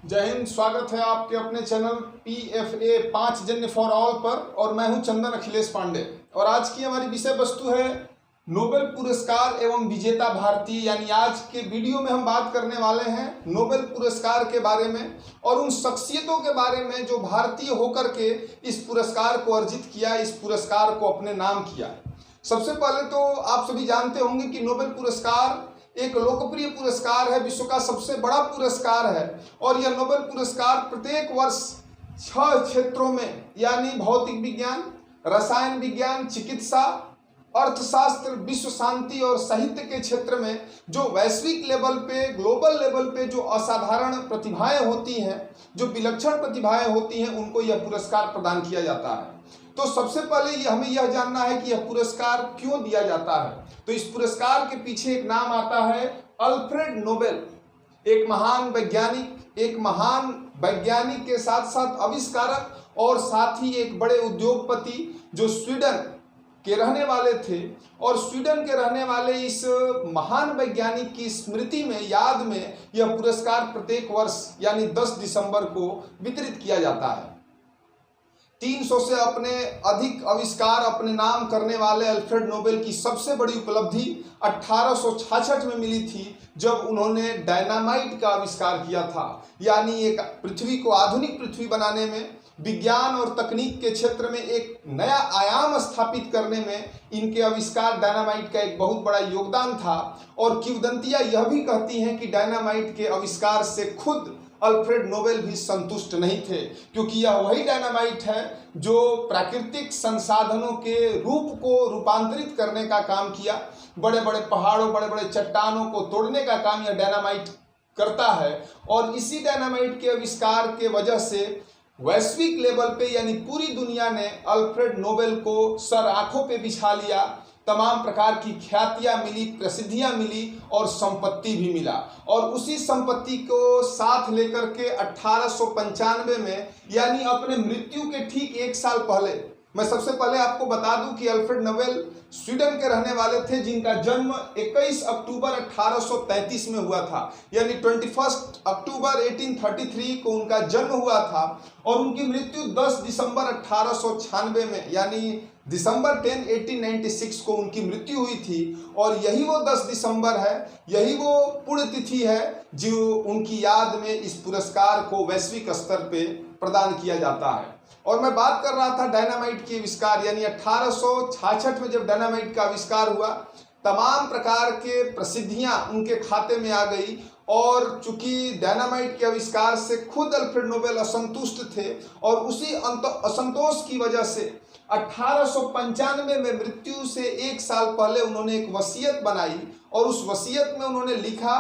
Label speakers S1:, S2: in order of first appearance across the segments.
S1: जय हिंद। स्वागत है आपके अपने चैनल PFA 5 जन्य फॉर ऑल पर और मैं हूं चंदन अखिलेश पांडे। और आज की हमारी विषय वस्तु है नोबेल पुरस्कार एवं विजेता भारतीय। यानी आज के वीडियो में हम बात करने वाले हैं नोबेल पुरस्कार के बारे में और उन शख्सियतों के बारे में जो भारतीय होकर के इस पुरस्कार को अर्जित किया, इस पुरस्कार को अपने नाम किया। सबसे पहले तो आप सभी जानते होंगे कि नोबेल पुरस्कार एक लोकप्रिय पुरस्कार है, विश्व का सबसे बड़ा पुरस्कार है और यह नोबेल पुरस्कार प्रत्येक वर्ष 6 क्षेत्रों में यानी भौतिक विज्ञान, रसायन विज्ञान, चिकित्सा, अर्थशास्त्र, विश्व शांति और साहित्य के क्षेत्र में जो वैश्विक लेवल पे, ग्लोबल लेवल पे जो असाधारण प्रतिभाएं होती हैं, जो विलक्षण प्रतिभाएं होती हैं, उनको यह पुरस्कार प्रदान किया जाता है। तो सबसे पहले हमें यह जानना है कि यह पुरस्कार क्यों दिया जाता है। तो इस पुरस्कार के पीछे एक नाम आता है अल्फ्रेड नोबेल। एक महान वैज्ञानिक के साथ साथ आविष्कारक और साथ ही एक बड़े उद्योगपति जो स्वीडन के रहने वाले थे। और स्वीडन के रहने वाले इस महान वैज्ञानिक की स्मृति में, याद में यह पुरस्कार प्रत्येक वर्ष यानी 10 दिसंबर को वितरित किया जाता है। 300 से अपने अधिक आविष्कार अपने नाम करने वाले अल्फ्रेड नोबेल की सबसे बड़ी उपलब्धि 1866 में मिली थी, जब उन्होंने डायनामाइट का आविष्कार किया था। यानी एक पृथ्वी को आधुनिक पृथ्वी बनाने में, विज्ञान और तकनीक के क्षेत्र में एक नया आयाम स्थापित करने में इनके आविष्कार डायनामाइट का एक बहुत बड़ा योगदान था। और किंवदंतियां यह भी कहती हैं कि डायनामाइट के आविष्कार से खुद अल्फ्रेड नोबेल भी संतुष्ट नहीं थे, क्योंकि यह वही डायनामाइट है जो प्राकृतिक संसाधनों के रूप को रूपांतरित करने का काम किया। बड़े बड़े पहाड़ों, बड़े बड़े चट्टानों को तोड़ने का काम यह डायनामाइट करता है। और इसी डायनामाइट के आविष्कार के वजह से वैश्विक लेवल पे यानी पूरी दुनिया ने अल्फ्रेड नोबेल को सर आंखों पे बिछा लिया। तमाम प्रकार की ख्यातियां मिली, प्रसिद्धियां मिली और संपत्ति भी मिला। और उसी संपत्ति को साथ लेकर के 1895 में यानी अपने मृत्यु के ठीक 1 साल पहले, मैं सबसे पहले आपको बता दूं कि अल्फ्रेड नोबेल स्वीडन के रहने वाले थे, जिनका जन्म 21 अक्टूबर 1833 में हुआ था। यानी 21 अक्टूबर 1833 को उनका जन्म हुआ था और उनकी मृत्यु 10 दिसंबर 1896 में यानी दिसंबर 10, 1896 को उनकी मृत्यु हुई थी। और यही वो 10 दिसंबर है, यही वो पुण्यतिथि है जो उनकी याद में इस पुरस्कार को वैश्विक स्तर पे प्रदान किया जाता है। और मैं बात कर रहा था डायनामाइट के आविष्कार, यानी 1866 में जब डायनामाइट का आविष्कार हुआ, तमाम प्रकार के प्रसिद्धियां उनके खाते में आ गई। और चूंकि डायनामाइट के आविष्कार से खुद अल्फ्रेड नोबेल असंतुष्ट थे और उसी असंतोष की वजह से 1895 में मृत्यु से 1 साल पहले उन्होंने एक वसीयत बनाई और उस वसीयत में उन्होंने लिखा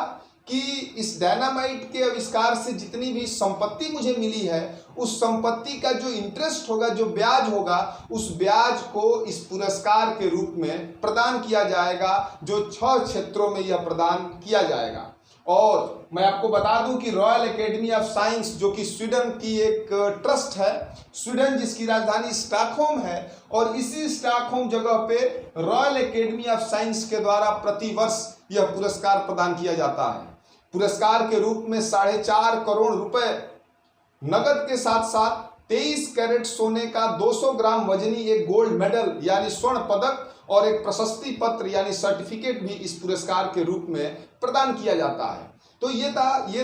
S1: कि इस डायनामाइट के आविष्कार से जितनी भी संपत्ति मुझे मिली है, उस संपत्ति का जो इंटरेस्ट होगा, जो ब्याज होगा, उस ब्याज को इस पुरस्कार के रूप में प्रदान किया जाएगा, जो 6 क्षेत्रों में यह प्रदान किया जाएगा। और मैं आपको बता दूं कि रॉयल एकेडमी ऑफ साइंस, जो कि स्वीडन की एक ट्रस्ट है, स्वीडन जिसकी राजधानी स्टॉकहोम है, और इसी स्टॉकहोम जगह पे रॉयल एकेडमी ऑफ साइंस के द्वारा प्रतिवर्ष यह पुरस्कार प्रदान किया जाता है। पुरस्कार के रूप में 4.5 करोड़ रुपए नगद के साथ साथ 23 कैरेट सोने का 200 ग्राम वजनी एक गोल्ड मेडल यानी स्वर्ण पदक और एक प्रशस्ति पत्र यानी सर्टिफिकेट भी इस पुरस्कार के रूप में प्रदान किया जाता है। तो ये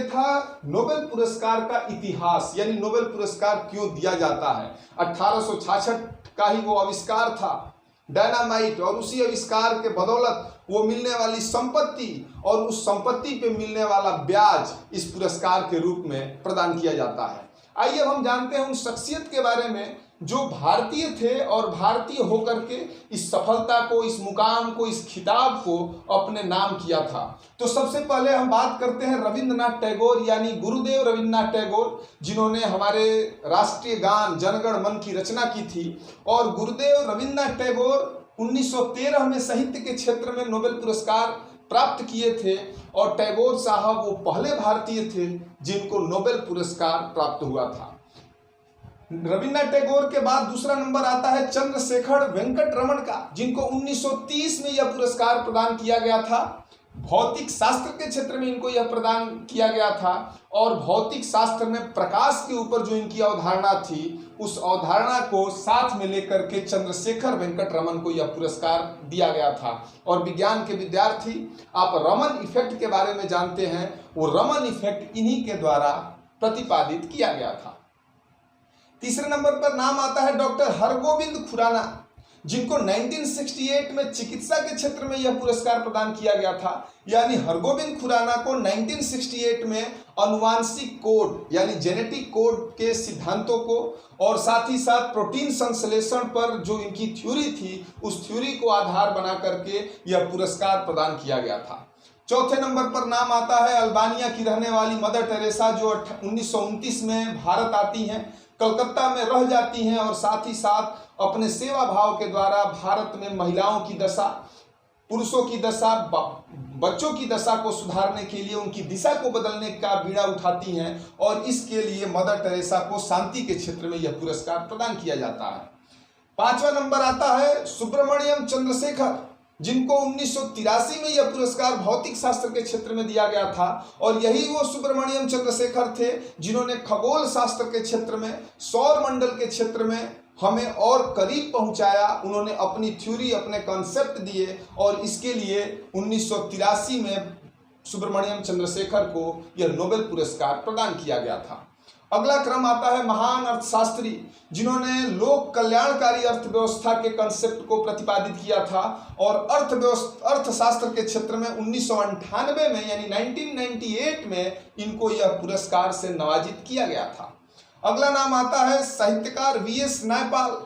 S1: था नोबेल पुरस्कार का इतिहास, यानी नोबेल पुरस्कार क्यों दिया जाता है। 1866 का ही वो आविष्कार था डायनामाइट, और उसी आविष्कार के बदौलत वो मिलने वाली संपत्ति और उस संपत्ति पे मिलने वाला ब्याज इस पुरस्कार के रूप में प्रदान किया जाता है। आइए अब हम जानते हैं उन शख्सियत के बारे में जो भारतीय थे और भारतीय होकर के इस सफलता को, इस मुकाम को, इस खिताब को अपने नाम किया था। तो सबसे पहले हम बात करते हैं रविंद्रनाथ टैगोर यानी गुरुदेव रविंद्रनाथ टैगोर, जिन्होंने हमारे राष्ट्रीय गान जनगण मन की रचना की थी। और गुरुदेव रविंद्रनाथ टैगोर 1913 में साहित्य के क्षेत्र में नोबेल पुरस्कार प्राप्त किए थे और टैगोर साहब वो पहले भारतीय थे जिनको नोबेल पुरस्कार प्राप्त हुआ था। रविंद्रनाथ टैगोर के बाद दूसरा नंबर आता है चंद्रशेखर वेंकट रमन का, जिनको 1930 में यह पुरस्कार प्रदान किया गया था। भौतिक शास्त्र के क्षेत्र में इनको यह प्रदान किया गया था और भौतिक शास्त्र में प्रकाश के ऊपर जो इनकी अवधारणा थी उस अवधारणा को साथ में लेकर के चंद्रशेखर वेंकट रमन को यह पुरस्कार दिया गया था। और विज्ञान के विद्यार्थी आप रमन इफेक्ट के बारे में जानते हैं, वो रमन इफेक्ट इन्हीं के द्वारा प्रतिपादित किया गया था। तीसरे नंबर पर नाम आता है डॉक्टर हरगोविंद खुराना, जिनको 1968 में चिकित्सा के क्षेत्र में यह पुरस्कार प्रदान किया गया था। यानी हरगोविंद खुराना को 1968 में आनुवांशिक कोड यानी जेनेटिक कोड के सिद्धांतों को और साथ ही साथ प्रोटीन संश्लेषण पर जो इनकी थ्योरी थी उस थ्योरी को आधार बना करके यह पुरस्कार प्रदान किया गया था। चौथे नंबर पर नाम आता है अल्बानिया की रहने वाली मदर टेरेसा, जो 1929 में भारत आती हैं, कलकत्ता में रह जाती हैं और साथ ही साथ अपने सेवा भाव के द्वारा भारत में महिलाओं की दशा, पुरुषों की दशा, बच्चों की दशा को सुधारने के लिए उनकी दिशा को बदलने का बीड़ा उठाती हैं और इसके लिए मदर टेरेसा को शांति के क्षेत्र में यह पुरस्कार प्रदान किया जाता है। पांचवा नंबर आता है सुब्रमण्यम चंद्रशेखर, जिनको 1983 में यह पुरस्कार भौतिक शास्त्र के क्षेत्र में दिया गया था और यही वो सुब्रमण्यम चंद्रशेखर थे जिन्होंने खगोल शास्त्र के क्षेत्र में, सौर मंडल के क्षेत्र में हमें और करीब पहुंचाया। उन्होंने अपनी थ्योरी, अपने कॉन्सेप्ट दिए और इसके लिए 1983 में सुब्रमण्यम चंद्रशेखर को यह नोबेल पुरस्कार प्रदान किया गया था। अगला क्रम आता है महान अर्थशास्त्री, जिन्होंने लोक कल्याणकारी अर्थव्यवस्था के कंसेप्ट को प्रतिपादित किया था और अर्थशास्त्र के क्षेत्र में 1998 में यानी 1998 में इनको यह पुरस्कार से नवाजित किया गया था। अगला नाम आता है साहित्यकार वीएस नायपाल,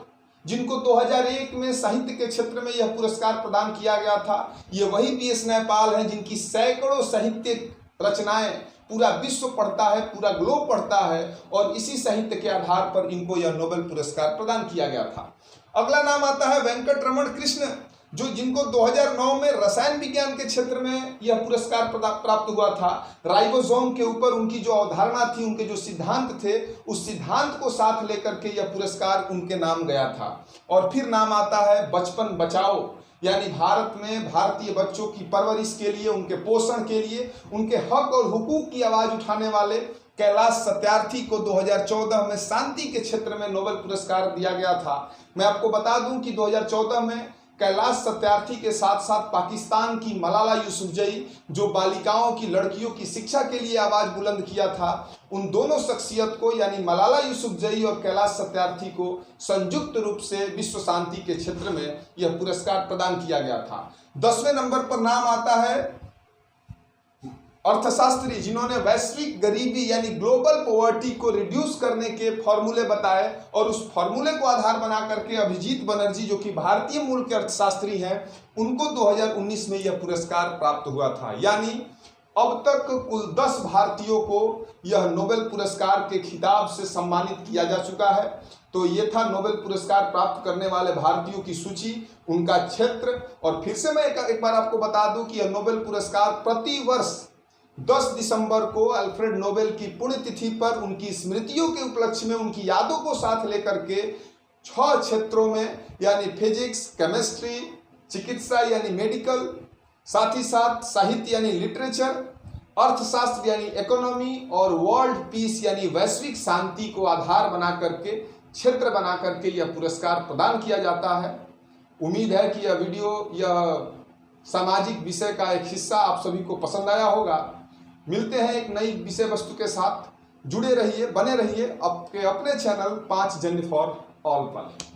S1: जिनको 2001 में साहित्य के क्षेत्र में यह पुरस्कार प्रदान किया गया था। ये वही वीएस नायपाल हैं जिनकी सैकड़ों साहित्यिक रचनाएं पूरा विश्व पढ़ता है, पूरा ग्लोब पढ़ता है और इसी साहित्य के आधार पर इनको यह नोबेल पुरस्कार प्रदान किया गया था। अगला नाम आता है वेंकट रमण कृष्ण, जिनको 2009 में रसायन विज्ञान के क्षेत्र में यह पुरस्कार प्राप्त हुआ था। राइबोसोम के ऊपर उनकी जो अवधारणा थी, उनके जो सिद्धांत थे, उस सिद्धांत को साथ लेकर के यह पुरस्कार उनके नाम गया था। और फिर नाम आता है बचपन बचाओ, यानी भारत में भारतीय बच्चों की परवरिश के लिए, उनके पोषण के लिए, उनके हक और हुकूक की आवाज उठाने वाले कैलाश सत्यार्थी को 2014 में शांति के क्षेत्र में नोबेल पुरस्कार दिया गया था। मैं आपको बता दूं कि 2014 में कैलाश सत्यार्थी के साथ साथ पाकिस्तान की मलाला यूसुफजई, जो बालिकाओं की, लड़कियों की शिक्षा के लिए आवाज बुलंद किया था, उन दोनों शख्सियत को यानी मलाला यूसुफजई और कैलाश सत्यार्थी को संयुक्त रूप से विश्व शांति के क्षेत्र में यह पुरस्कार प्रदान किया गया था। 10वें नंबर पर नाम आता है अर्थशास्त्री, जिन्होंने वैश्विक गरीबी यानी ग्लोबल पॉवर्टी को रिड्यूस करने के फॉर्मूले बताए और उस फॉर्मूले को आधार बना करके अभिजीत बनर्जी, जो कि भारतीय मूल के अर्थशास्त्री हैं, उनको 2019 में यह पुरस्कार प्राप्त हुआ था। यानी अब तक कुल 10 भारतीयों को यह नोबेल पुरस्कार के खिताब से सम्मानित किया जा चुका है। तो ये था नोबेल पुरस्कार प्राप्त करने वाले भारतीयों की सूची, उनका क्षेत्र। और फिर से मैं एक बार आपको बता दूं कि यह नोबेल पुरस्कार प्रति वर्ष 10 दिसंबर को अल्फ्रेड नोबेल की पुण्यतिथि पर उनकी स्मृतियों के उपलक्ष्य में उनकी यादों को साथ लेकर के 6 क्षेत्रों में यानी फिजिक्स, केमिस्ट्री, चिकित्सा यानी मेडिकल, साथ ही साथ साहित्य यानी लिटरेचर, अर्थशास्त्र यानी इकोनॉमी और वर्ल्ड पीस यानी वैश्विक शांति को आधार बना करके, क्षेत्र बना करके यह पुरस्कार प्रदान किया जाता है। उम्मीद है कि यह वीडियो, यह सामाजिक विषय का एक हिस्सा आप सभी को पसंद आया होगा। मिलते हैं एक नई विषय वस्तु के साथ। जुड़े रहिए, बने रहिए आपके अपने चैनल 5 जन फॉर ऑल पर।